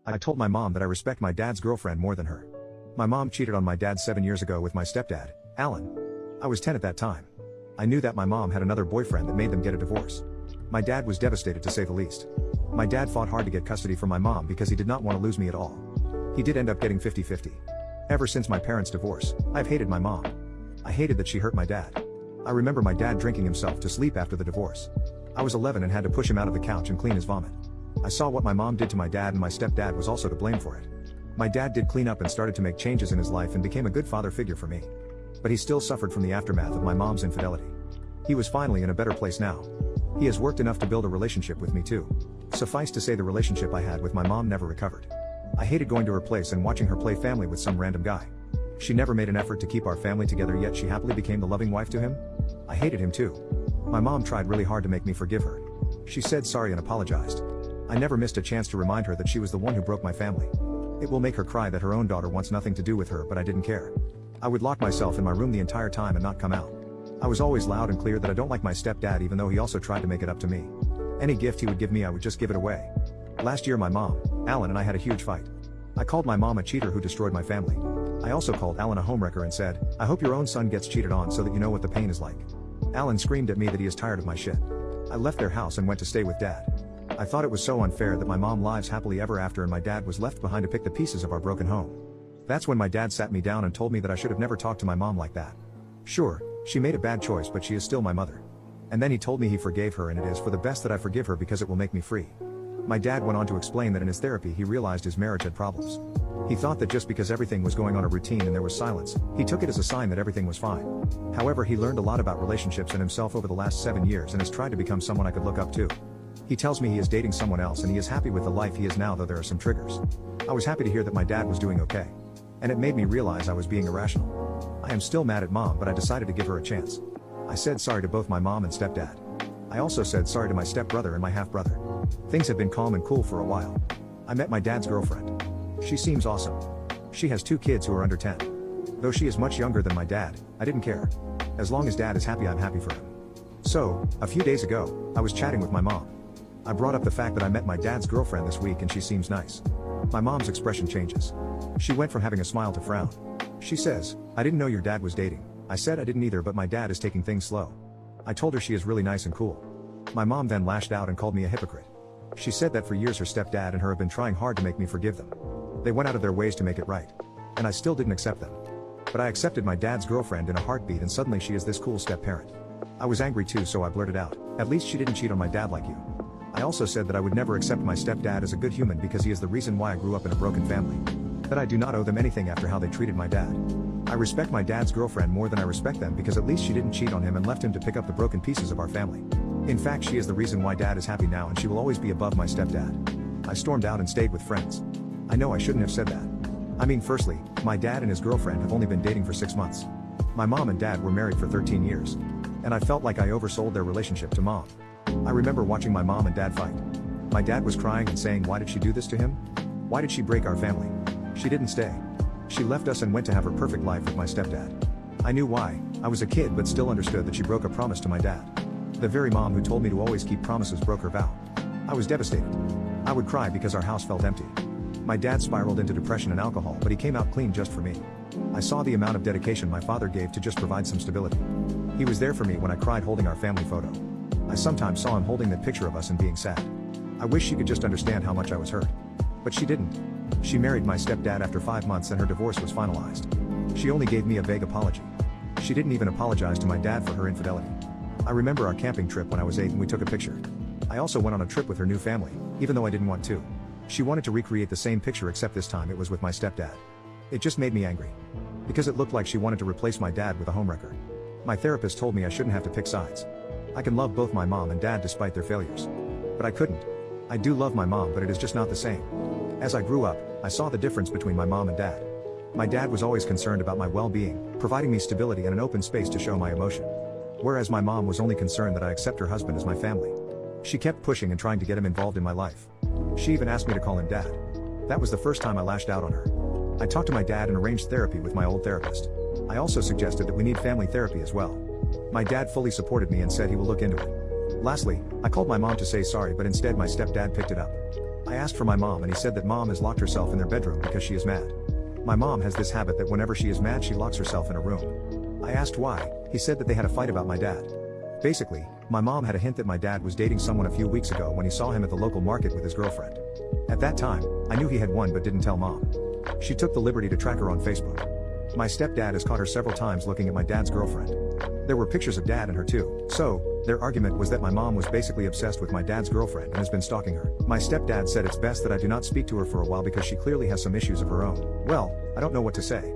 I told my mom that I respect my dad's girlfriend more than her. My mom cheated on my dad 7 years ago with my stepdad, Alan. I was 10 at that time. I knew that my mom had another boyfriend that made them get a divorce. My dad was devastated to say the least. My dad fought hard to get custody from my mom because he did not want to lose me at all. He did end up getting 50-50. Ever since my parents' divorce, I've hated my mom. I hated that she hurt my dad. I remember my dad drinking himself to sleep after the divorce. I was 11 and had to push him out of the couch and clean his vomit. I saw what my mom did to my dad, and my stepdad was also to blame for it. My dad did clean up and started to make changes in his life and became a good father figure for me. But he still suffered from the aftermath of my mom's infidelity. He was finally in a better place now. He has worked enough to build a relationship with me too. Suffice to say, the relationship I had with my mom never recovered. I hated going to her place and watching her play family with some random guy. She never made an effort to keep our family together, yet she happily became the loving wife to him. I hated him too. My mom tried really hard to make me forgive her. She said sorry and apologized. I never missed a chance to remind her that she was the one who broke my family. It will make her cry that her own daughter wants nothing to do with her, but I didn't care. I would lock myself in my room the entire time and not come out. I was always loud and clear that I don't like my stepdad, even though he also tried to make it up to me. Any gift he would give me, I would just give it away. Last year my mom, Alan, and I had a huge fight. I called my mom a cheater who destroyed my family. I also called Alan a homewrecker and said, "I hope your own son gets cheated on so that you know what the pain is like." Alan screamed at me that he is tired of my shit. I left their house and went to stay with dad. I thought it was so unfair that my mom lives happily ever after and my dad was left behind to pick the pieces of our broken home. That's when my dad sat me down and told me that I should have never talked to my mom like that. Sure, she made a bad choice, but she is still my mother. And then he told me he forgave her, and it is for the best that I forgive her because it will make me free. My dad went on to explain that in his therapy he realized his marriage had problems. He thought that just because everything was going on a routine and there was silence, he took it as a sign that everything was fine. However, he learned a lot about relationships and himself over the last 7 years and has tried to become someone I could look up to. He tells me he is dating someone else and he is happy with the life he is now, though there are some triggers. I was happy to hear that my dad was doing okay. And it made me realize I was being irrational. I am still mad at mom, but I decided to give her a chance. I said sorry to both my mom and stepdad. I also said sorry to my stepbrother and my half-brother. Things have been calm and cool for a while. I met my dad's girlfriend. She seems awesome. She has 2 kids who are under 10. Though she is much younger than my dad, I didn't care. As long as dad is happy, I'm happy for him. So, a few days ago, I was chatting with my mom. I brought up the fact that I met my dad's girlfriend this week and she seems nice. My mom's expression changes. She went from having a smile to frown. She says, "I didn't know your dad was dating." I said I didn't either, but my dad is taking things slow. I told her she is really nice and cool. My mom then lashed out and called me a hypocrite. She said that for years her stepdad and her have been trying hard to make me forgive them. They went out of their ways to make it right. And I still didn't accept them. But I accepted my dad's girlfriend in a heartbeat, and suddenly she is this cool step-parent. I was angry too, so I blurted out, "At least she didn't cheat on my dad like you." I also said that I would never accept my stepdad as a good human because he is the reason why I grew up in a broken family. That I do not owe them anything after how they treated my dad. I respect my dad's girlfriend more than I respect them because at least she didn't cheat on him and left him to pick up the broken pieces of our family. In fact, she is the reason why dad is happy now, and she will always be above my stepdad. I stormed out and stayed with friends. I know I shouldn't have said that. I mean, firstly, my dad and his girlfriend have only been dating for 6 months. My mom and dad were married for 13 years. And I felt like I oversold their relationship to mom. I remember watching my mom and dad fight. My dad was crying and saying, "Why did she do this to him? Why did she break our family? She didn't stay. She left us and went to have her perfect life with my stepdad." I knew why. I was a kid but still understood that she broke a promise to my dad. The very mom who told me to always keep promises broke her vow. I was devastated. I would cry because our house felt empty. My dad spiraled into depression and alcohol, but he came out clean just for me. I saw the amount of dedication my father gave to just provide some stability. He was there for me when I cried holding our family photo. I sometimes saw him holding that picture of us and being sad. I wish she could just understand how much I was hurt. But she didn't. She married my stepdad after 5 months and her divorce was finalized. She only gave me a vague apology. She didn't even apologize to my dad for her infidelity. I remember our camping trip when I was 8 and we took a picture. I also went on a trip with her new family, even though I didn't want to. She wanted to recreate the same picture, except this time it was with my stepdad. It just made me angry. Because it looked like she wanted to replace my dad with a homewrecker. My therapist told me I shouldn't have to pick sides. I can love both my mom and dad despite their failures. But I couldn't. I do love my mom, but it is just not the same. As I grew up, I saw the difference between my mom and dad. My dad was always concerned about my well-being, providing me stability and an open space to show my emotion. Whereas my mom was only concerned that I accept her husband as my family. She kept pushing and trying to get him involved in my life. She even asked me to call him dad. That was the first time I lashed out on her. I talked to my dad and arranged therapy with my old therapist. I also suggested that we need family therapy as well. My dad fully supported me and said he will look into it. Lastly, I called my mom to say sorry, but instead my stepdad picked it up. I asked for my mom and he said that mom has locked herself in their bedroom because she is mad. My mom has this habit that whenever she is mad she locks herself in a room. I asked why, he said that they had a fight about my dad. Basically, my mom had a hint that my dad was dating someone a few weeks ago when he saw him at the local market with his girlfriend. At that time, I knew he had one but didn't tell mom. She took the liberty to track her on Facebook. My stepdad has caught her several times looking at my dad's girlfriend. There were pictures of dad and her too, so, their argument was that my mom was basically obsessed with my dad's girlfriend and has been stalking her. My stepdad said it's best that I do not speak to her for a while because she clearly has some issues of her own. Well, I don't know what to say.